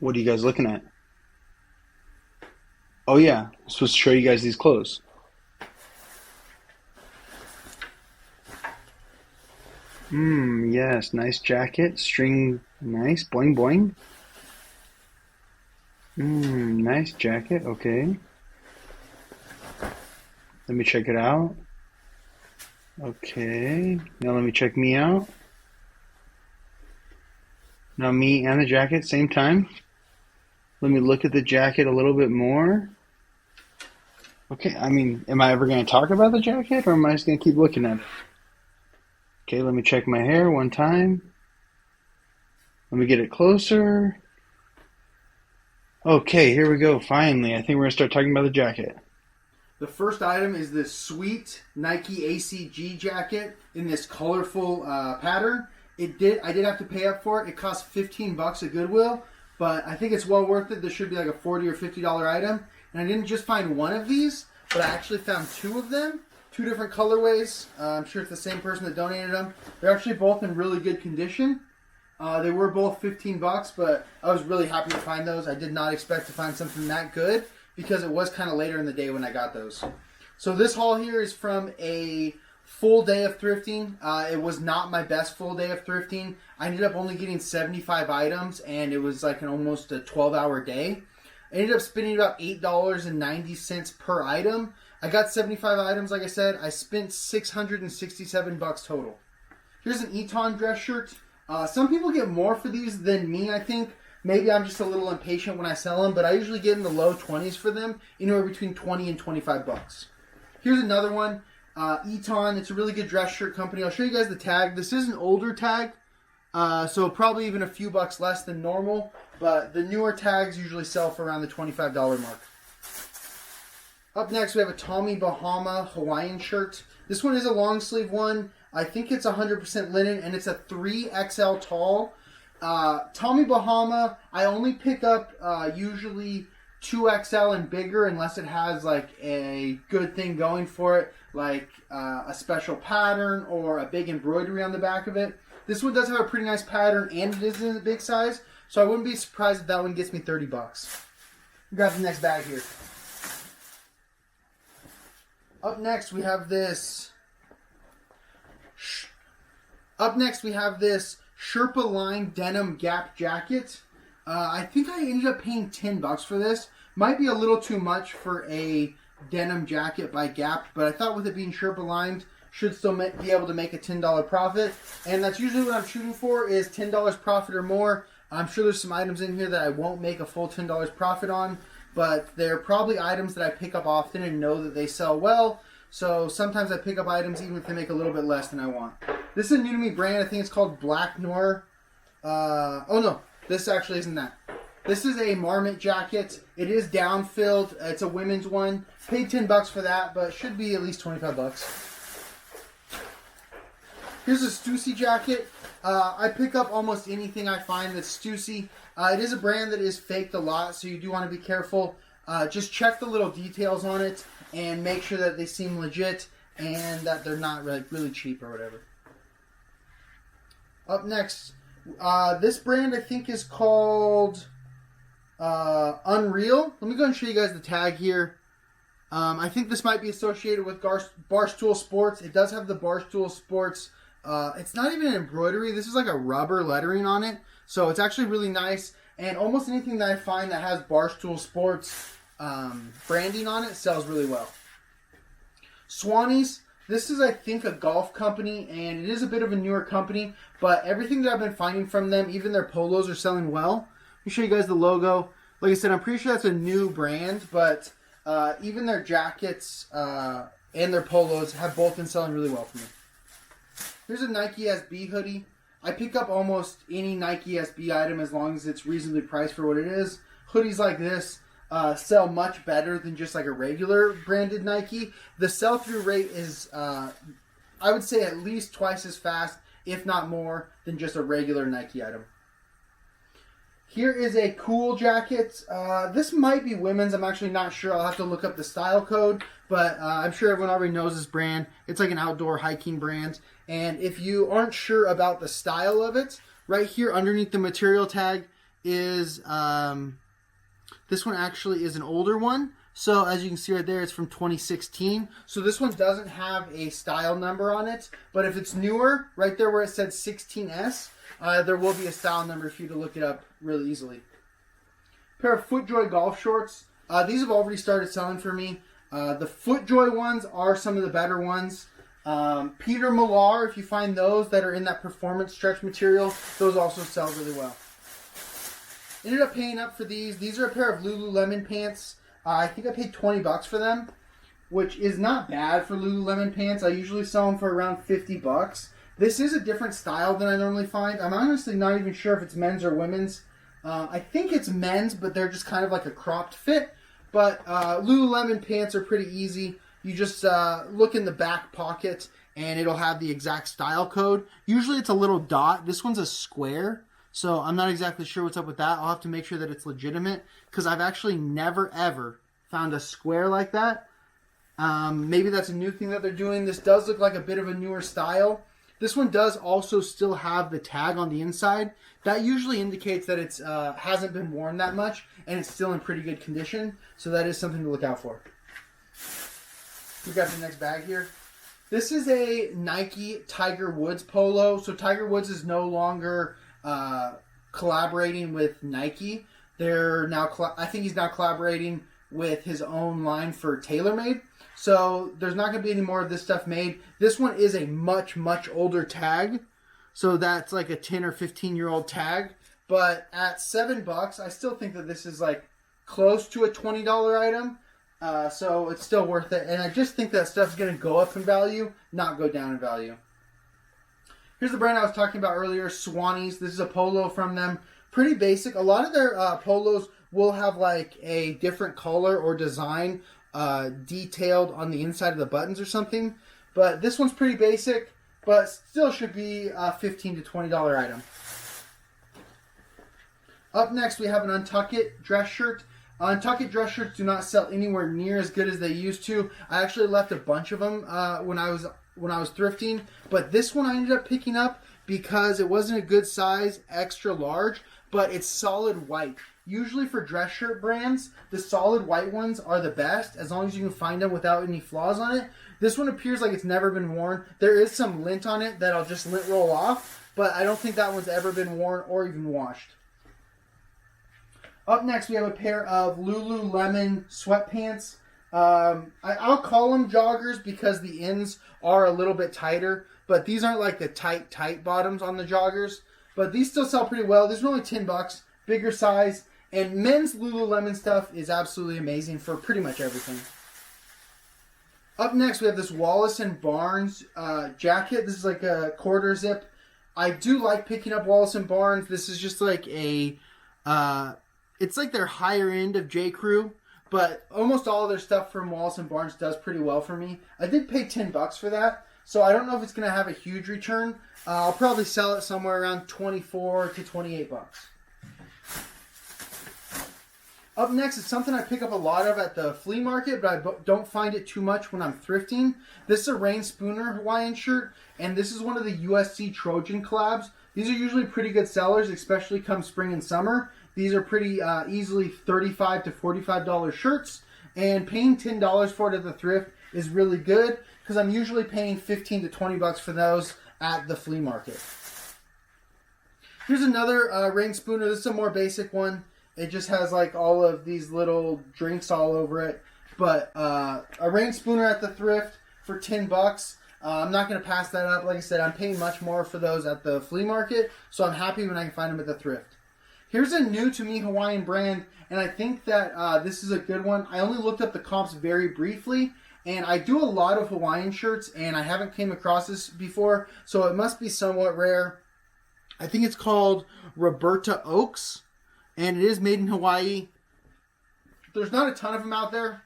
What are you guys looking at? Oh yeah, I'm supposed to show you guys these clothes. Yes, nice jacket, string, nice, boing boing. Nice jacket, okay. Let me check it out. Okay, now let me check me out. Now me and the jacket, same time. Let me look at the jacket a little bit more. Okay, I mean, am I ever going to talk about the jacket or am I just going to keep looking at it? Okay, let me check my hair one time. Let me get it closer. Okay, here we go. Finally, I think we're going to start talking about the jacket. The first item is this sweet Nike ACG jacket in this colorful pattern. I did have to pay up for it. It cost 15 bucks at Goodwill, but I think it's well worth it. This should be like a $40 or $50 item. And I didn't just find one of these, but I actually found two of them, two different colorways. I'm sure it's the same person that donated them. They're actually both in really good condition. They were both 15 bucks, but I was really happy to find those. I did not expect to find something that good because it was kind of later in the day when I got those. So this haul here is from a full day of thrifting. It was not my best full day of thrifting. I ended up only getting 75 items, and it was like almost a 12-hour day. I ended up spending about $8.90 per item. I got 75 items, like I said. I spent 667 bucks total. Here's an Eton dress shirt. Some people get more for these than me, I think. Maybe I'm just a little impatient when I sell them, but I usually get in the low 20s for them, anywhere between 20 and 25 bucks. Here's another one, Eton. It's a really good dress shirt company. I'll show you guys the tag. This is an older tag, so probably even a few bucks less than normal, but the newer tags usually sell for around the $25 mark. Up next, we have a Tommy Bahama Hawaiian shirt. This one is a long sleeve one. I think it's 100% linen, and it's a 3XL tall. Tommy Bahama, I only pick up usually 2XL and bigger unless it has like a good thing going for it, like a special pattern or a big embroidery on the back of it. This one does have a pretty nice pattern, and it is in a big size, so I wouldn't be surprised if that one gets me 30 bucks. Grab the next bag here. Up next, we have this Sherpa Line denim Gap jacket. I think I ended up paying 10 bucks for this. Might be a little too much for a denim jacket by Gap, but I thought with it being Sherpa lined, should still be able to make a $10 profit. And that's usually what I'm shooting for, is $10 profit or more. I'm sure there's some items in here that I won't make a full $10 profit on, but they're probably items that I pick up often and know that they sell well. So sometimes I pick up items even if they make a little bit less than I want. This is a new to me brand. I think it's called Black Noir. Oh no, this actually isn't that. This is a Marmot jacket. It is down-filled. It's a women's one. Paid 10 bucks for that, but should be at least 25 bucks. Here's a Stussy jacket. I pick up almost anything I find that's Stussy. It is a brand that is faked a lot, so you do want to be careful. Just check the little details on it and make sure that they seem legit and that they're not really cheap or whatever. Up next, this brand I think is called Unreal. Let me go and show you guys the tag here. I think this might be associated with Barstool Sports. It does have the Barstool Sports. It's not even an embroidery. This is like a rubber lettering on it. So it's actually really nice. And almost anything that I find that has Barstool Sports branding on it sells really well. Swannies. This is, I think, a golf company, and it is a bit of a newer company, but everything that I've been finding from them, even their polos, are selling well. Let me show you guys the logo. Like I said, I'm pretty sure that's a new brand, but even their jackets and their polos have both been selling really well for me. Here's a Nike SB hoodie. I pick up almost any Nike SB item as long as it's reasonably priced for what it is. Hoodies like this sell much better than just like a regular branded Nike. The sell-through rate is, I would say, at least twice as fast, if not more, than just a regular Nike item. Here is a cool jacket. This might be women's. I'm actually not sure. I'll have to look up the style code, but I'm sure everyone already knows this brand. It's like an outdoor hiking brand. And if you aren't sure about the style of it, right here underneath the material tag, is this one actually is an older one. So as you can see right there, it's from 2016. So this one doesn't have a style number on it. But if it's newer, right there where it said 16S, there will be a style number for you to look it up really easily. Pair of FootJoy golf shorts. These have already started selling for me. The FootJoy ones are some of the better ones. Peter Millar, if you find those that are in that performance stretch material, those also sell really well. Ended up paying up for these. These are a pair of Lululemon pants. I think I paid 20 bucks for them, which is not bad for Lululemon pants. I usually sell them for around 50 bucks. This is a different style than I normally find. I'm honestly not even sure if it's men's or women's. I think it's men's, but they're just kind of like a cropped fit. But Lululemon pants are pretty easy. You just look in the back pocket and it'll have the exact style code. Usually it's a little dot. This one's a square. So I'm not exactly sure what's up with that. I'll have to make sure that it's legitimate because I've actually never ever found a square like that. Maybe that's a new thing that they're doing. This does look like a bit of a newer style. This one does also still have the tag on the inside. That usually indicates that it's hasn't been worn that much and it's still in pretty good condition. So that is something to look out for. We got the next bag here. This is a Nike Tiger Woods polo. So Tiger Woods is no longer collaborating with Nike. They're now, I think he's now collaborating with his own line for TaylorMade. So there's not going to be any more of this stuff made. This one is a much, much older tag. So that's like a 10 or 15-year-old tag. But at $7, I still think that this is like close to a $20 item. So it's still worth it. And I just think that stuff's going to go up in value, not go down in value. Here's the brand I was talking about earlier, Swannies. This is a polo from them. Pretty basic. A lot of their polos will have like a different color or design detailed on the inside of the buttons or something. But this one's pretty basic, but still should be a $15 to $20 item. Up next, we have an Untuck It dress shirt. Untuck It dress shirts do not sell anywhere near as good as they used to. I actually left a bunch of them when I was thrifting, but this one I ended up picking up because it wasn't a good size, extra large, but it's solid white. Usually for dress shirt brands, the solid white ones are the best as long as you can find them without any flaws on it. This one appears like it's never been worn. There is some lint on it that'll just lint roll off, but I don't think that one's ever been worn or even washed. Up next, we have a pair of Lululemon sweatpants. I'll call them joggers because the ends are a little bit tighter, but these aren't like the tight bottoms on the joggers. But these still sell pretty well. These are only $10, bigger size, and men's Lululemon stuff is absolutely amazing for pretty much everything. Up next, we have this Wallace & Barnes jacket. This is like a quarter zip. I do like picking up Wallace & Barnes. This is just like a, it's like their higher end of J. Crew. But almost all of their stuff from Wallace & Barnes does pretty well for me. I did pay $10 for that, so I don't know if it's going to have a huge return. I'll probably sell it somewhere around $24 to $28. Up next is something I pick up a lot of at the flea market, but I don't find it too much when I'm thrifting. This is a Rain Spooner Hawaiian shirt, and this is one of the USC Trojan collabs. These are usually pretty good sellers, especially come spring and summer. These are pretty easily $35 to $45 shirts, and paying $10 for it at the thrift is really good because I'm usually paying $15 to $20 for those at the flea market. Here's another Rain Spooner. This is a more basic one. It just has like all of these little drinks all over it. But a Rain Spooner at the thrift for $10. I'm not going to pass that up. Like I said, I'm paying much more for those at the flea market, so I'm happy when I can find them at the thrift. Here's a new to me Hawaiian brand, and I think that this is a good one. I only looked up the comps very briefly, and I do a lot of Hawaiian shirts, and I haven't came across this before, so it must be somewhat rare. I think it's called Roberta Oaks, and it is made in Hawaii. There's not a ton of them out there,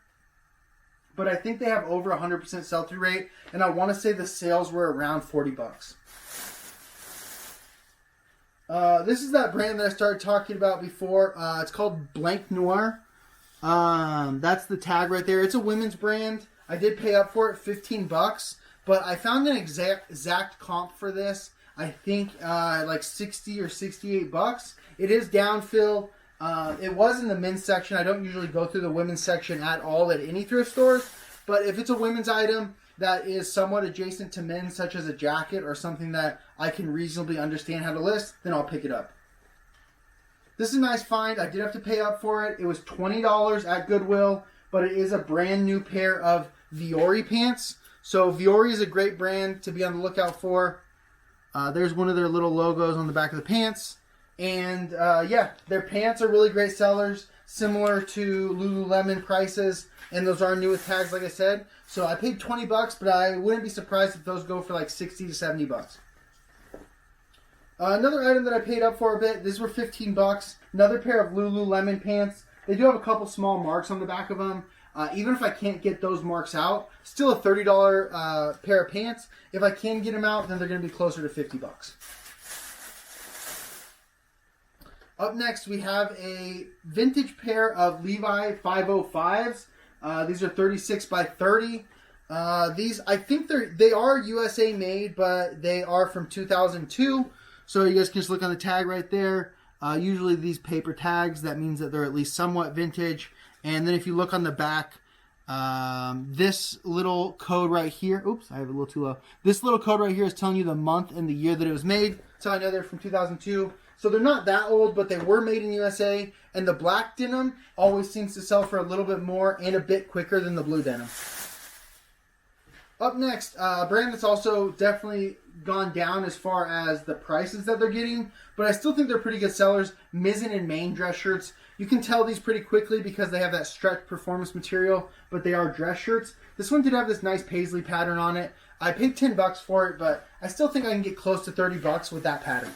but I think they have over 100% sell-through rate, and I want to say the sales were around $40. This is that brand that I started talking about before. It's called Blank Noir. That's the tag right there. It's a women's brand. I did pay up for it, $15, but I found an exact comp for this. I think like $60 or $68. It is downfill. It was in the men's section. I don't usually go through the women's section at all at any thrift stores. But if it's a women's item that is somewhat adjacent to men's, such as a jacket or something that I can reasonably understand how to list, then I'll pick it up. This is a nice find. I did have to pay up for it. It was $20 at Goodwill, but it is a brand new pair of Viore pants. So Viore is a great brand to be on the lookout for. There's one of their little logos on the back of the pants. And yeah, their pants are really great sellers, similar to Lululemon prices. And those are new with tags, like I said. So I paid $20, but I wouldn't be surprised if those go for like $60 to $70. Another item that I paid up for a bit, these were $15. Another pair of Lululemon pants. They do have a couple small marks on the back of them. Even if I can't get those marks out, still a $30 pair of pants. If I can get them out, then they're going to be closer to $50. Up next, we have a vintage pair of Levi 505s. These are 36 by 30. These, I think they are USA made, but they are from 2002. So you guys can just look on the tag right there. Usually these paper tags, that means that they're at least somewhat vintage. And then if you look on the back, this little code right here, oops, I have it a little too low. This little code right here is telling you the month and the year that it was made. So I know they're from 2002. So they're not that old, but they were made in USA. And the black denim always seems to sell for a little bit more and a bit quicker than the blue denim. Up next, a brand that's also definitely gone down as far as the prices that they're getting, but I still think they're pretty good sellers. Mizzen and Main dress shirts. You can tell these pretty quickly because they have that stretch performance material, but they are dress shirts. This one did have this nice paisley pattern on it. I paid $10 for it, but I still think I can get close to $30 with that pattern.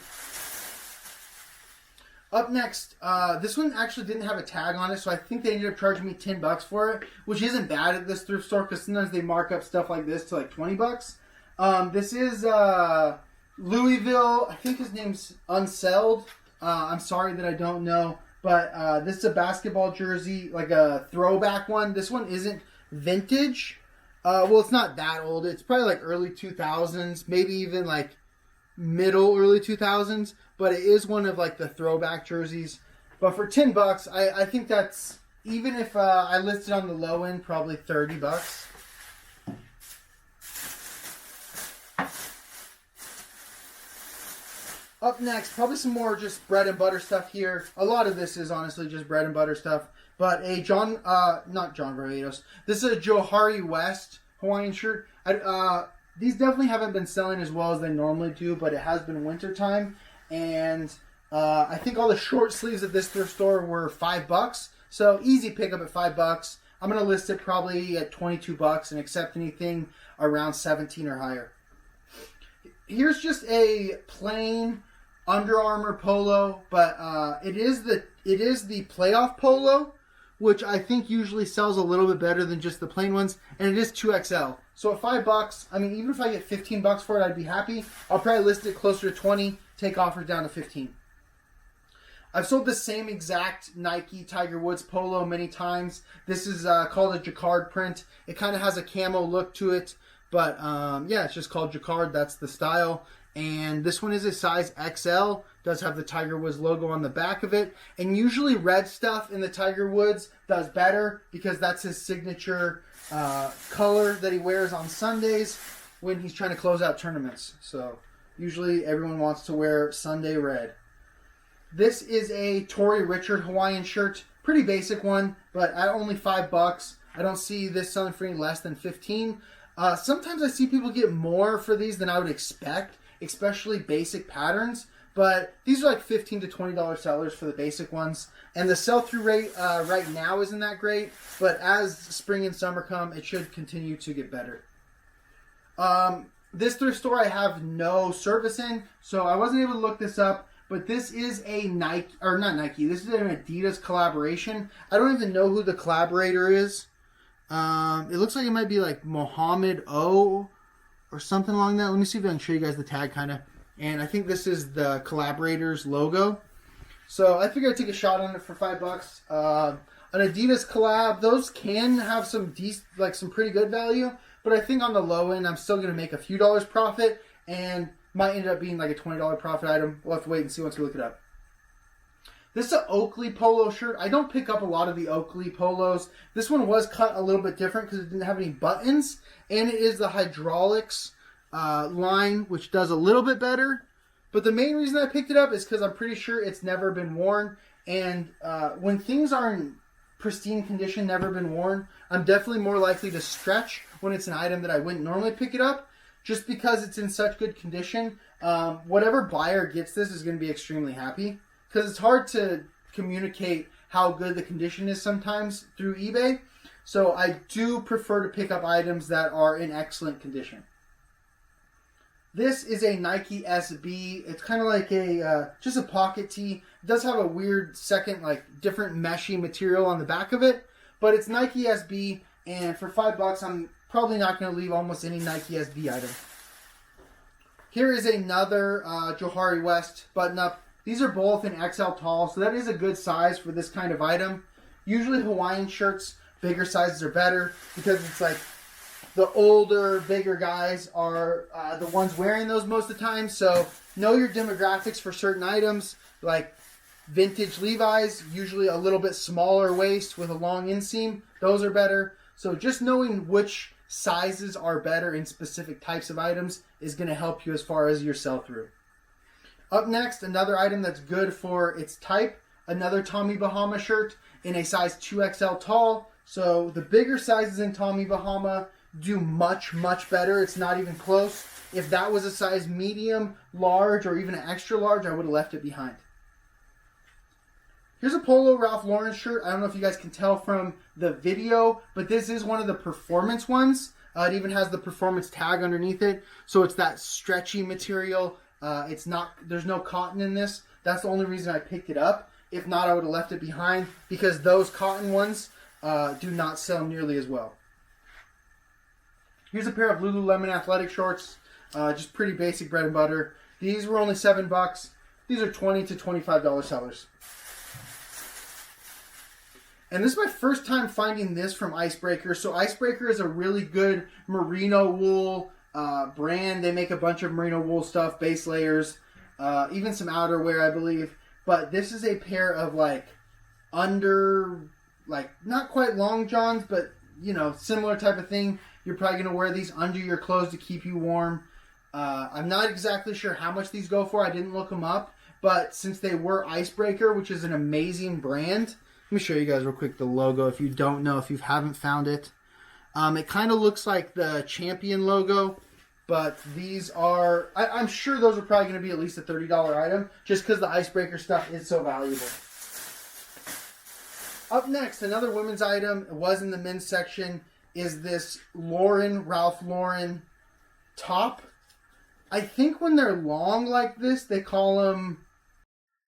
Up next, this one actually didn't have a tag on it, so I think they ended up charging me $10 for it, which isn't bad at this thrift store because sometimes they mark up stuff like this to like $20. This is Louisville. I think his name's Unselled. I'm sorry that I don't know, but this is a basketball jersey, like a throwback one. This one isn't vintage. Well, it's not that old. It's probably like early 2000s, maybe even like middle early 2000s. But it is one of like the throwback jerseys. But for $10, I think that's, even if I listed on the low end, probably $30. Up next, probably some more just bread and butter stuff here. A lot of this is honestly just bread and butter stuff. But a not John Barbados. This is a Johari West Hawaiian shirt. These definitely haven't been selling as well as they normally do, but it has been winter time. And I think all the short sleeves at this thrift store were $5. So easy pickup at $5. I'm going to list it probably at $22 and accept anything around 17 or higher. Here's just a plain Under Armour polo, but it is the playoff polo, which I think usually sells a little bit better than just the plain ones, and it is 2XL. So at $5, I mean, even if I get $15 for it, I'd be happy. I'll probably list it closer to 20, take offers down to 15. I've sold the same exact Nike Tiger Woods polo many times. This is called a jacquard print. It kind of has a camo look to it, but yeah, it's just called jacquard. That's the style. And this one is a size XL. Does have the Tiger Woods logo on the back of it. And usually red stuff in the Tiger Woods does better because that's his signature color that he wears on Sundays when he's trying to close out tournaments. So usually everyone wants to wear Sunday red. This is a Tory Richard Hawaiian shirt. Pretty basic one, but at only $5. I don't see this selling for any less than 15. Sometimes I see people get more for these than I would expect, especially basic patterns. But these are like $15 to $20 sellers for the basic ones. And the sell-through rate right now isn't that great. But as spring and summer come, it should continue to get better. This thrift store I have no service in, so I wasn't able to look this up. But this is a Nike, or not Nike, this is an Adidas collaboration. I don't even know who the collaborator is. It looks like it might be like Mohammed O or something along that. Let me see if I can show you guys the tag kind of. And I think this is the collaborator's logo. So I figured I'd take a shot on it for $5. An Adidas collab, those can have some some pretty good value. But I think on the low end, I'm still going to make a few dollars profit. And might end up being like a $20 profit item. We'll have to wait and see once we look it up. This is an Oakley polo shirt. I don't pick up a lot of the Oakley polos. This one was cut a little bit different because it didn't have any buttons. And it is the hydraulics line, which does a little bit better. But the main reason I picked it up is because I'm pretty sure it's never been worn. And when things are in pristine condition, never been worn, I'm definitely more likely to stretch when it's an item that I wouldn't normally pick it up. Just because it's in such good condition. Whatever buyer gets this is going to be extremely happy. Because it's hard to communicate how good the condition is sometimes through eBay. So I do prefer to pick up items that are in excellent condition. This is a Nike SB. It's kind of like just a pocket tee. It does have a weird second, like different meshy material on the back of it. But it's Nike SB, and for $5, I'm probably not going to leave almost any Nike SB item. Here is another Johari West button-up. These are both in XL tall, so that is a good size for this kind of item. Usually Hawaiian shirts, bigger sizes are better because it's like the older, bigger guys are the ones wearing those most of the time. So know your demographics for certain items, like vintage Levi's, usually a little bit smaller waist with a long inseam. Those are better. So just knowing which sizes are better in specific types of items is going to help you as far as your sell-through. Up next, another item that's good for its type, another Tommy Bahama shirt in a size 2XL tall. So the bigger sizes in Tommy Bahama do much, much better. It's not even close. If that was a size medium, large, or even an extra large, I would have left it behind. Here's a Polo Ralph Lauren shirt. I don't know if you guys can tell from the video, but this is one of the performance ones. It even has the performance tag underneath it. So it's that stretchy material. There's no cotton in this. That's the only reason I picked it up. If not, I would have left it behind because those cotton ones do not sell nearly as well. Here's a pair of Lululemon athletic shorts. Just pretty basic bread and butter. These were only $7. These are $20 to $25 sellers. And this is my first time finding this from Icebreaker. So Icebreaker is a really good merino wool brand. They make a bunch of merino wool stuff, base layers, even some outerwear, I believe. But this is a pair of not quite long johns, but similar type of thing. You're probably going to wear these under your clothes to keep you warm. I'm not exactly sure how much these go for. I didn't look them up. But since they were Icebreaker, which is an amazing brand, let me show you guys real quick the logo if you don't know, if you haven't found it. It kind of looks like the Champion logo, but these are, I'm sure those are probably going to be at least a $30 item, just because the Icebreaker stuff is so valuable. Up next, another women's item, it was in the men's section, is this Ralph Lauren top. I think when they're long like this, they call them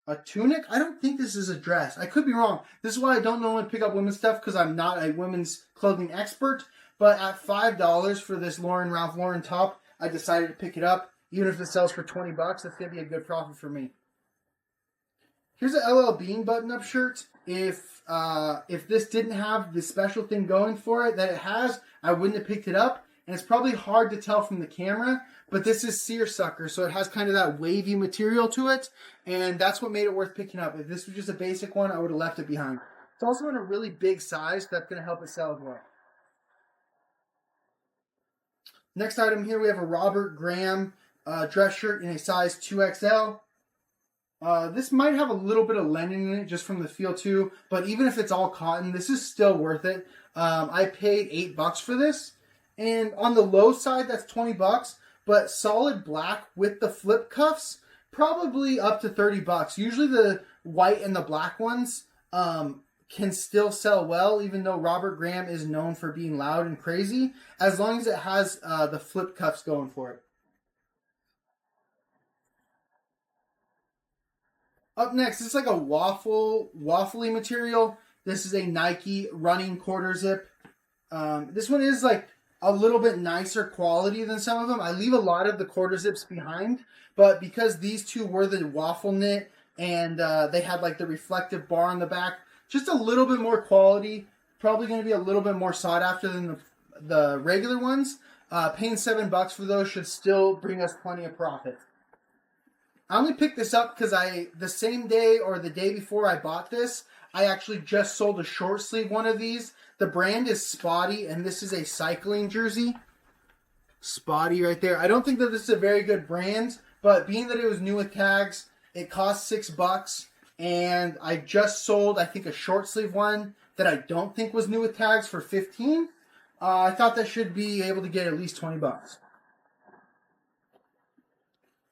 a tunic? I don't think this is a dress. I could be wrong. This is why I don't normally pick up women's stuff, because I'm not a women's clothing expert. But at $5 for this Ralph Lauren top, I decided to pick it up. Even if it sells for $20, that's going to be a good profit for me. Here's an LL Bean button-up shirt. If this didn't have the special thing going for it that it has, I wouldn't have picked it up. And it's probably hard to tell from the camera, but this is seersucker, so it has kind of that wavy material to it, and that's what made it worth picking up. If this was just a basic one, I would have left it behind. It's also in a really big size, so that's going to help it sell as well. Next item here, we have a Robert Graham dress shirt in a size 2XL. This might have a little bit of linen in it just from the feel too, but even if it's all cotton, this is still worth it. I paid $8 for this, and on the low side, that's $20, but solid black with the flip cuffs, probably up to $30. Usually the white and the black ones can still sell well, even though Robert Graham is known for being loud and crazy, as long as it has the flip cuffs going for it. Up next, it's like a waffly material. This is a Nike running quarter zip. This one is like a little bit nicer quality than some of them. I leave a lot of the quarter zips behind, but because these two were the waffle knit and they had like the reflective bar on the back, just a little bit more quality. Probably going to be a little bit more sought after than the regular ones. Paying $7 for those should still bring us plenty of profit. I only picked this up because the same day or the day before I bought this, I actually just sold a short sleeve one of these. The brand is Spotty, and this is a cycling jersey. Spotty right there. I don't think that this is a very good brand, but being that it was new with tags, it cost $6, and I just sold, I think, a short sleeve one that I don't think was new with tags for $15. I thought that should be able to get at least $20.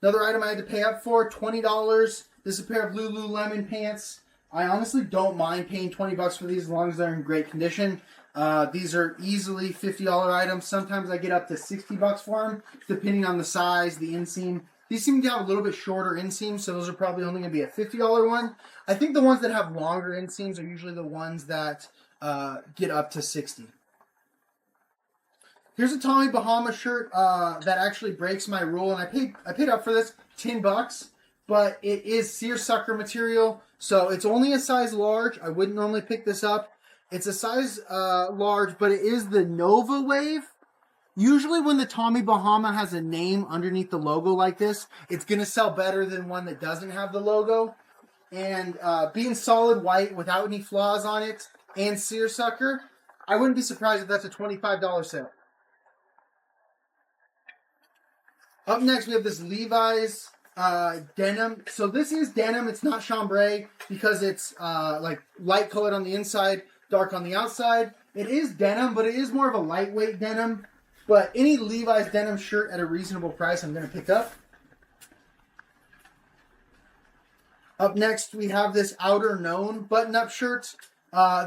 Another item I had to pay up for, $20. This is a pair of Lululemon pants. I honestly don't mind paying $20 for these as long as they're in great condition. These are easily $50 items. Sometimes I get up to $60 for them, depending on the size, the inseam. These seem to have a little bit shorter inseams, so those are probably only going to be a $50 one. I think the ones that have longer inseams are usually the ones that get up to $60. Here's a Tommy Bahama shirt that actually breaks my rule, and I paid up for this $10, but it is seersucker material, so it's only a size large. I wouldn't normally pick this up. It's a size large, but it is the Nova Wave. Usually when the Tommy Bahama has a name underneath the logo like this, it's going to sell better than one that doesn't have the logo. And being solid white without any flaws on it and seersucker, I wouldn't be surprised if that's a $25 sale. Up next, we have this Levi's denim. So this is denim. It's not chambray because it's like light colored on the inside, dark on the outside. It is denim, but it is more of a lightweight denim. But any Levi's denim shirt at a reasonable price, I'm going to pick up. Up next, we have this Outer Known button-up shirt.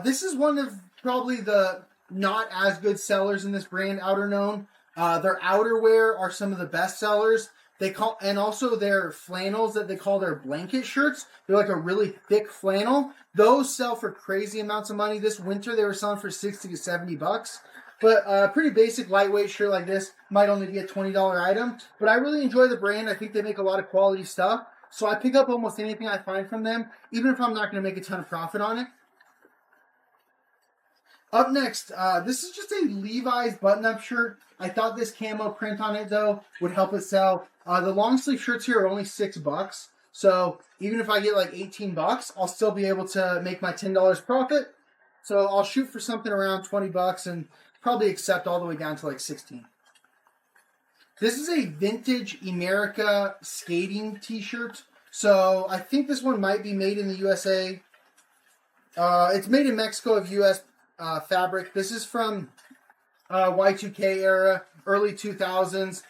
This is one of probably the not as good sellers in this brand, Outer Known. Their outerwear are some of the best sellers. And also their flannels that they call their blanket shirts. They're like a really thick flannel. Those sell for crazy amounts of money. This winter they were selling for $60 to $70. But a pretty basic lightweight shirt like this might only be a $20 item. But I really enjoy the brand. I think they make a lot of quality stuff. So I pick up almost anything I find from them, even if I'm not going to make a ton of profit on it. Up next, this is just a Levi's button-up shirt. I thought this camo print on it, though, would help it sell. The long sleeve shirts here are only $6. So even if I get like $18, I'll still be able to make my $10 profit. So I'll shoot for something around $20 and probably accept all the way down to like $16. This is a vintage America skating t-shirt. So I think this one might be made in the USA. It's made in Mexico of US fabric. This is from Y2K era, early 2000s.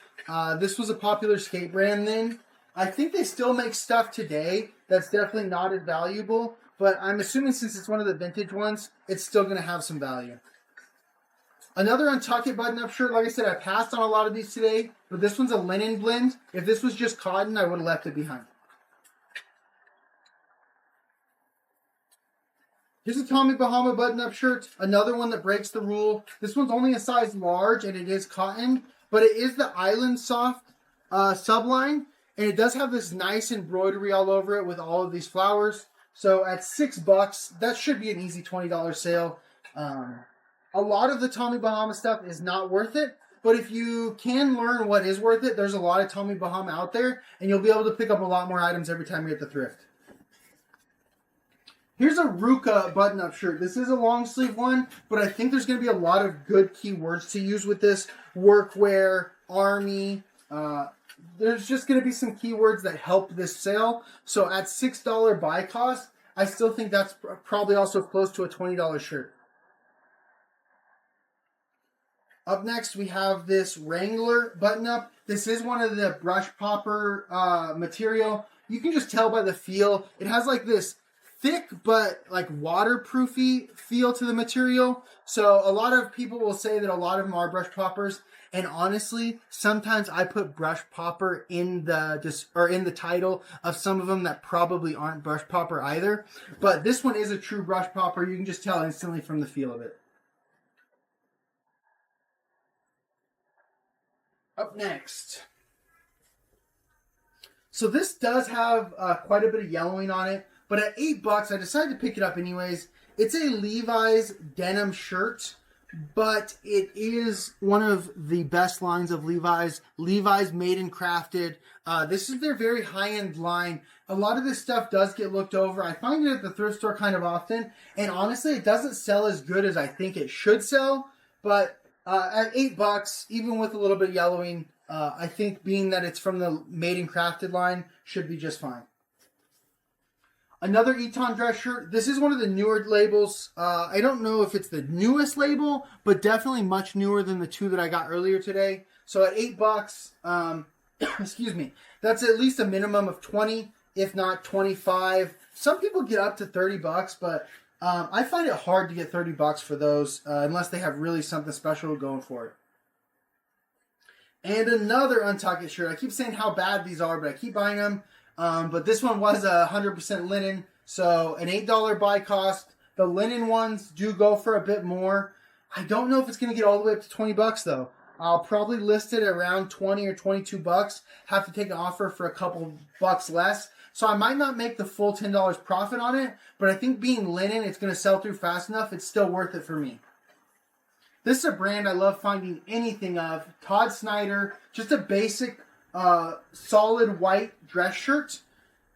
This was a popular skate brand then. I think they still make stuff today that's definitely not as valuable, but I'm assuming since it's one of the vintage ones, it's still going to have some value. Another Untucked button-up shirt. Like I said, I passed on a lot of these today, but this one's a linen blend. If this was just cotton, I would have left it behind. Here's a Tommy Bahama button-up shirt. Another one that breaks the rule. This one's only a size large, and it is cotton, but it is the Island Soft subline, and it does have this nice embroidery all over it with all of these flowers. So at $6, that should be an easy $20 sale. A lot of the Tommy Bahama stuff is not worth it, but if you can learn what is worth it, there's a lot of Tommy Bahama out there, and you'll be able to pick up a lot more items every time you're at the thrift. Here's a Ruka button-up shirt. This is a long sleeve one, but I think there's going to be a lot of good keywords to use with this. Workwear, army. There's just going to be some keywords that help this sale. So at $6 buy cost, I still think that's probably also close to a $20 shirt. Up next, we have this Wrangler button-up. This is one of the brush popper material. You can just tell by the feel. It has like this thick but like waterproofy feel to the material. So a lot of people will say that a lot of them are brush poppers. And honestly, sometimes I put brush popper in the title of some of them that probably aren't brush popper either. But this one is a true brush popper. You can just tell instantly from the feel of it. Up next. So this does have quite a bit of yellowing on it, but at $8, I decided to pick it up anyways. It's a Levi's denim shirt, but it is one of the best lines of Levi's. Levi's made and crafted. This is their very high-end line. A lot of this stuff does get looked over. I find it at the thrift store kind of often, and honestly, it doesn't sell as good as I think it should sell. But at $8, even with a little bit of yellowing, I think being that it's from the made and crafted line should be just fine. Another Eton dress shirt. This is one of the newer labels. I don't know if it's the newest label, but definitely much newer than the two that I got earlier today. So at $8, excuse me, that's at least a minimum of 20, if not 25. Some people get up to $30, but I find it hard to get $30 for those unless they have really something special going for it. And another Untucked shirt. I keep saying how bad these are, but I keep buying them. But this one was 100% linen, so an $8 buy cost. The linen ones do go for a bit more. I don't know if it's going to get all the way up to $20 though. I'll probably list it around 20 or $22. Have to take an offer for a couple bucks less. So I might not make the full $10 profit on it, but I think being linen, it's going to sell through fast enough. It's still worth it for me. This is a brand I love finding anything of. Todd Snyder, just a basic solid white dress shirt.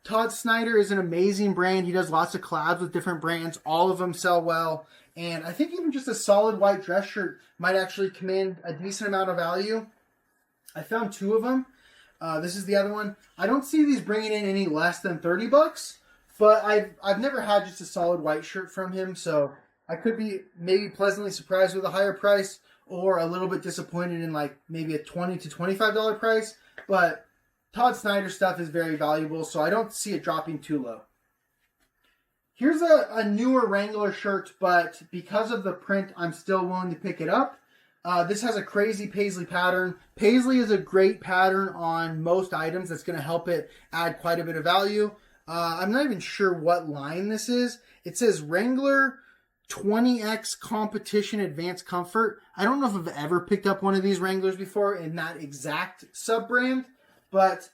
Todd Snyder is an amazing brand. He does lots of collabs with different brands. All of them sell well. And I think even just a solid white dress shirt might actually command a decent amount of value. I found two of them. This is the other one. I don't see these bringing in any less than $30, but I've never had just a solid white shirt from him, so I could be maybe pleasantly surprised with a higher price or a little bit disappointed in like maybe a $20 to $25 price. But Todd Snyder stuff is very valuable, so I don't see it dropping too low. Here's a newer Wrangler shirt, but because of the print, I'm still willing to pick it up. This has a crazy paisley pattern. Paisley is a great pattern on most items. That's going to help it add quite a bit of value. I'm not even sure what line this is. It says Wrangler 20X Competition Advanced Comfort. I don't know if I've ever picked up one of these Wranglers before in that exact sub-brand, but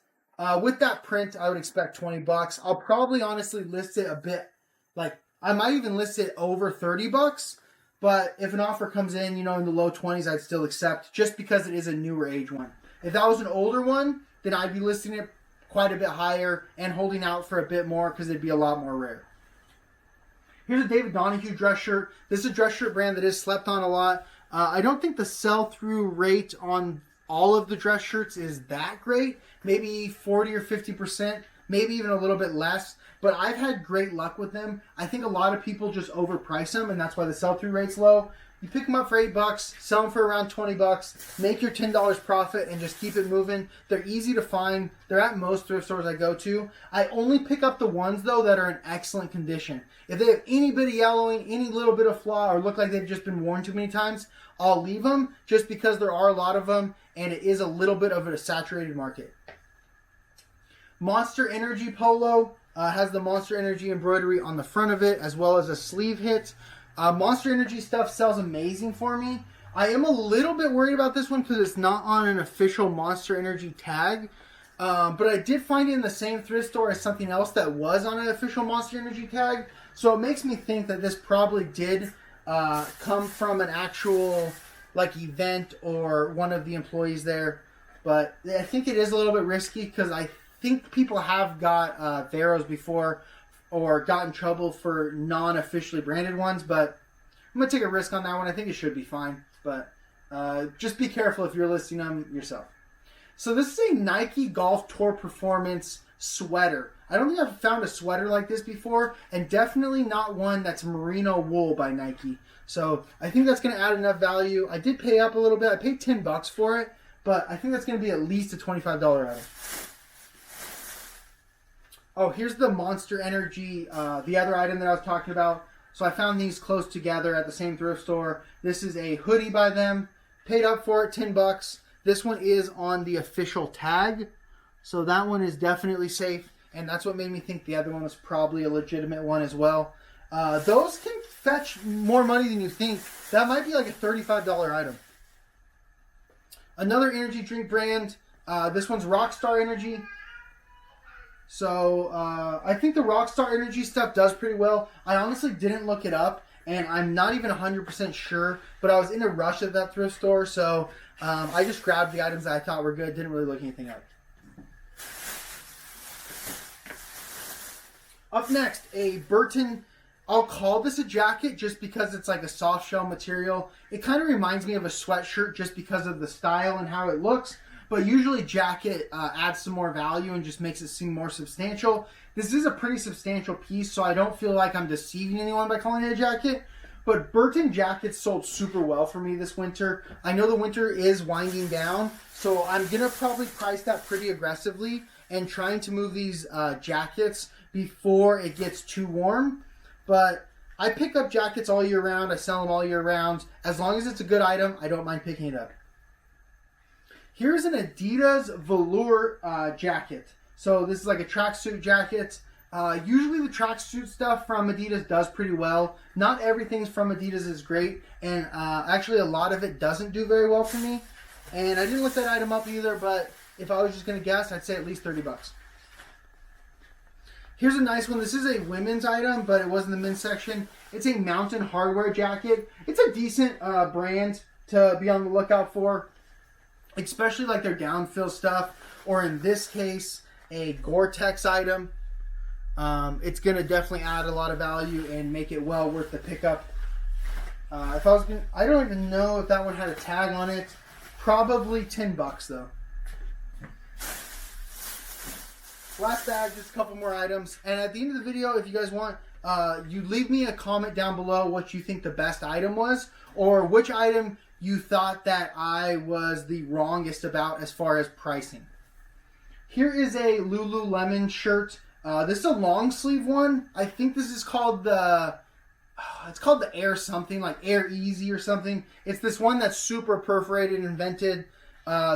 with that print, I would expect $20. I'll probably honestly list it a bit, like, I might even list it over $30, but if an offer comes in, in the low 20s, I'd still accept, just because it is a newer age one. If that was an older one, then I'd be listing it quite a bit higher and holding out for a bit more because it'd be a lot more rare. Here's a David Donahue dress shirt. This is a dress shirt brand that is slept on a lot. I don't think the sell-through rate on all of the dress shirts is that great. Maybe 40 or 50%, maybe even a little bit less. But I've had great luck with them. I think a lot of people just overprice them, and that's why the sell-through rate's low. You pick them up for $8, sell them for around $20, make your $10 profit, and just keep it moving. They're easy to find. They're at most thrift stores I go to. I only pick up the ones, though, that are in excellent condition. If they have any bit of yellowing, any little bit of flaw, or look like they've just been worn too many times, I'll leave them just because there are a lot of them, and it is a little bit of a saturated market. Monster Energy Polo has the Monster Energy embroidery on the front of it, as well as a sleeve hit. Monster Energy stuff sells amazing for me. I am a little bit worried about this one because it's not on an official Monster Energy tag. But I did find it in the same thrift store as something else that was on an official Monster Energy tag. So it makes me think that this probably did come from an actual event or one of the employees there. But I think it is a little bit risky because I think people have got Veros before or got in trouble for non-officially branded ones, but I'm going to take a risk on that one. I think it should be fine, but just be careful if you're listing them yourself. So this is a Nike Golf Tour Performance sweater. I don't think I've found a sweater like this before, and definitely not one that's merino wool by Nike. So I think that's going to add enough value. I did pay up a little bit. I paid $10 for it, but I think that's going to be at least a $25 item. Oh, here's the Monster Energy, the other item that I was talking about. So I found these close together at the same thrift store. This is a hoodie by them. Paid up for it, $10. This one is on the official tag. So that one is definitely safe. And that's what made me think the other one was probably a legitimate one as well. Those can fetch more money than you think. That might be like a $35 item. Another energy drink brand. This one's Rockstar Energy. So I think the Rockstar Energy stuff does pretty well. I honestly didn't look it up, and I'm not even 100% sure, but I was in a rush at that thrift store, so I just grabbed the items that I thought were good, didn't really look anything up. Up next, a Burton. I'll call this a jacket just because it's like a soft shell material. It kind of reminds me of a sweatshirt just because of the style and how it looks. But usually jacket adds some more value and just makes it seem more substantial. This is a pretty substantial piece, so I don't feel like I'm deceiving anyone by calling it a jacket. But Burton jackets sold super well for me this winter. I know the winter is winding down, so I'm going to probably price that pretty aggressively and trying to move these jackets before it gets too warm. But I pick up jackets all year round. I sell them all year round. As long as it's a good item, I don't mind picking it up. Here's an Adidas velour jacket. So this is like a tracksuit jacket. Usually the tracksuit stuff from Adidas does pretty well. Not everything from Adidas is great. And actually a lot of it doesn't do very well for me. And I didn't look that item up either, but if I was just going to guess, I'd say at least 30 bucks. Here's a nice one. This is a women's item, but it was in the men's section. It's a Mountain Hardwear jacket. It's a decent brand to be on the lookout for, especially like their downfill stuff, or in this case, a Gore-Tex item. It's going to definitely add a lot of value and make it well worth the pickup. I don't even know if that one had a tag on it. Probably 10 bucks though. Last bag, just a couple more items. And at the end of the video, if you guys want, you leave me a comment down below what you think the best item was, or which item you thought that I was the wrongest about as far as pricing. Here is a Lululemon shirt. This is a long sleeve one. I think this is called it's called the Air something, like Air Easy or something. It's this one that's super perforated and vented.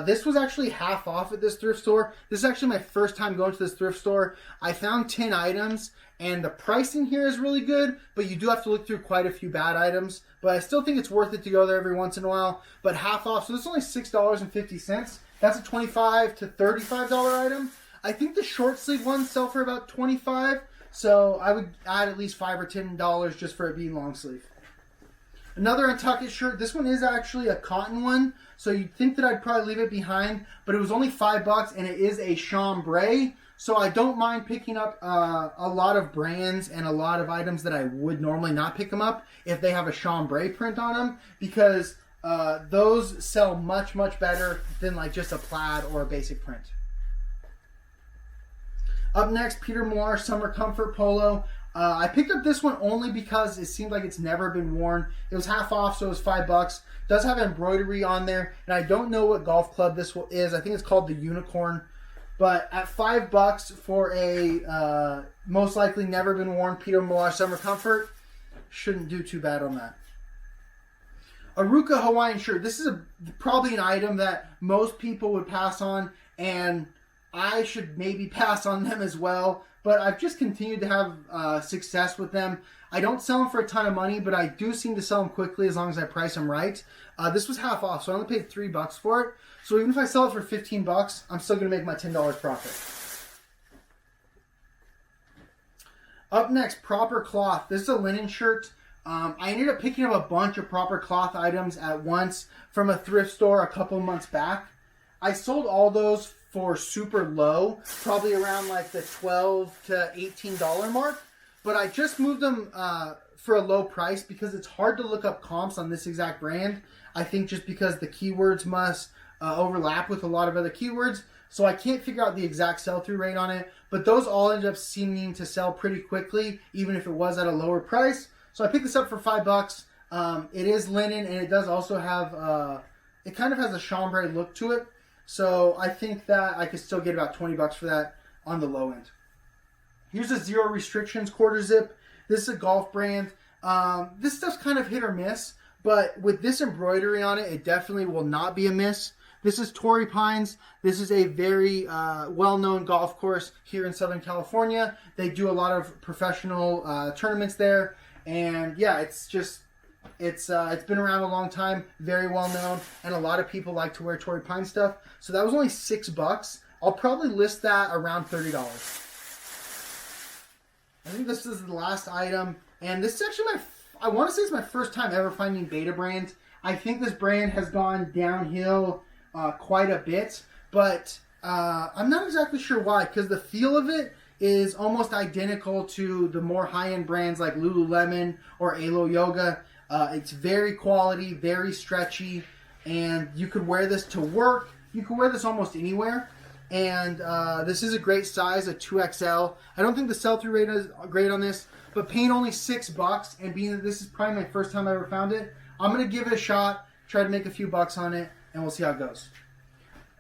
This was actually half off at this thrift store. This is actually my first time going to this thrift store. I found 10 items, and the pricing here is really good, but you do have to look through quite a few bad items. But I still think it's worth it to go there every once in a while. But half off, so this is only $6.50. That's a $25 to $35 item. I think the short sleeve ones sell for about $25, so I would add at least $5 or $10 just for it being long sleeve. Another Untuckit shirt. This one is actually a cotton one, so you'd think that I'd probably leave it behind, but it was only $5, and it is a chambray, so I don't mind picking up a lot of brands and a lot of items that I would normally not pick them up if they have a chambray print on them, because those sell much, much better than like just a plaid or a basic print. Up next, Peter Millar Summer Comfort Polo. I picked up this one only because it seemed like it's never been worn. It was half off, so it was $5. It does have embroidery on there, and I don't know what golf club this is. I think it's called the Unicorn. But at $5 for a most likely never been worn Peter Millar Summer Comfort, shouldn't do too bad on that. Aruka Hawaiian shirt. This is probably an item that most people would pass on, and I should maybe pass on them as well. But I've just continued to have success with them. I don't sell them for a ton of money, but I do seem to sell them quickly as long as I price them right. This was half off, so I only paid $3 for it. So even if I sell it for $15, I'm still going to make my $10 profit. Up next, Proper Cloth. This is a linen shirt. I ended up picking up a bunch of Proper Cloth items at once from a thrift store a couple months back. I sold all those for super low, probably around like the $12 to $18 mark. But I just moved them for a low price because it's hard to look up comps on this exact brand. I think just because the keywords must overlap with a lot of other keywords. So I can't figure out the exact sell-through rate on it. But those all ended up seeming to sell pretty quickly, even if it was at a lower price. So I picked this up for $5. It is linen, and it does also have, it kind of has a chambray look to it. So I think that I could still get about $20 for that on the low end. Here's a Zero Restrictions quarter zip. This is a golf brand. This stuff's kind of hit or miss, but with this embroidery on it, it definitely will not be a miss. This is Torrey Pines. This is a very well-known golf course here in Southern California. They do a lot of professional tournaments there, and yeah, it's been around a long time, very well known, and a lot of people like to wear Torrey Pines stuff. So that was only $6. I'll probably list that around $30. I think this is the last item, and this is actually I want to say it's my first time ever finding beta brands. I think this brand has gone downhill quite a bit, but I'm not exactly sure why, because the feel of it is almost identical to the more high-end brands like Lululemon or Alo Yoga. It's very quality, very stretchy, and you could wear this to work. You could wear this almost anywhere. And this is a great size, a 2XL. I don't think the sell-through rate is great on this, but paying only $6, and being that this is probably my first time I ever found it, I'm going to give it a shot, try to make a few bucks on it, and we'll see how it goes.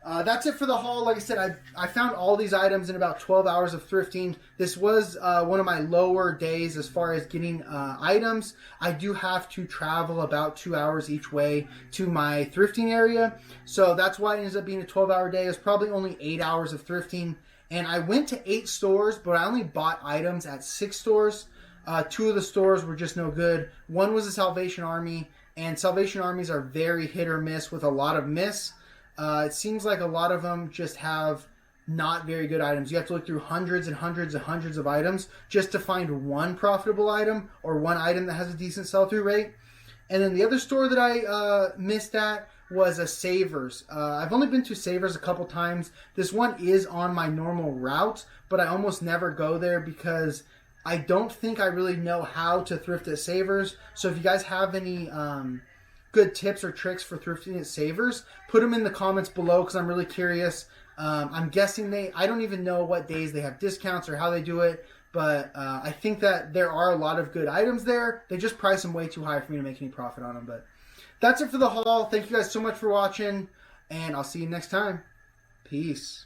That's it for the haul. Like I said, I found all these items in about 12 hours of thrifting. This was one of my lower days as far as getting items. I do have to travel about 2 hours each way to my thrifting area. So that's why it ends up being a 12-hour day. It was probably only 8 hours of thrifting. And I went to 8 stores, but I only bought items at 6 stores. 2 of the stores were just no good. One was the Salvation Army, and Salvation Armies are very hit or miss with a lot of miss. It seems like a lot of them just have not very good items. You have to look through hundreds and hundreds and hundreds of items just to find one profitable item or one item that has a decent sell-through rate. And then the other store that I missed at was a Savers. I've only been to Savers a couple times. This one is on my normal route, but I almost never go there because I don't think I really know how to thrift at Savers. So if you guys have any good tips or tricks for thrifting at Savers, put them in the comments below because I'm really curious. I'm guessing I don't even know what days they have discounts or how they do it, but I think that there are a lot of good items there. They just price them way too high for me to make any profit on them. But that's it for the haul. Thank you guys so much for watching, and I'll see you next time. Peace.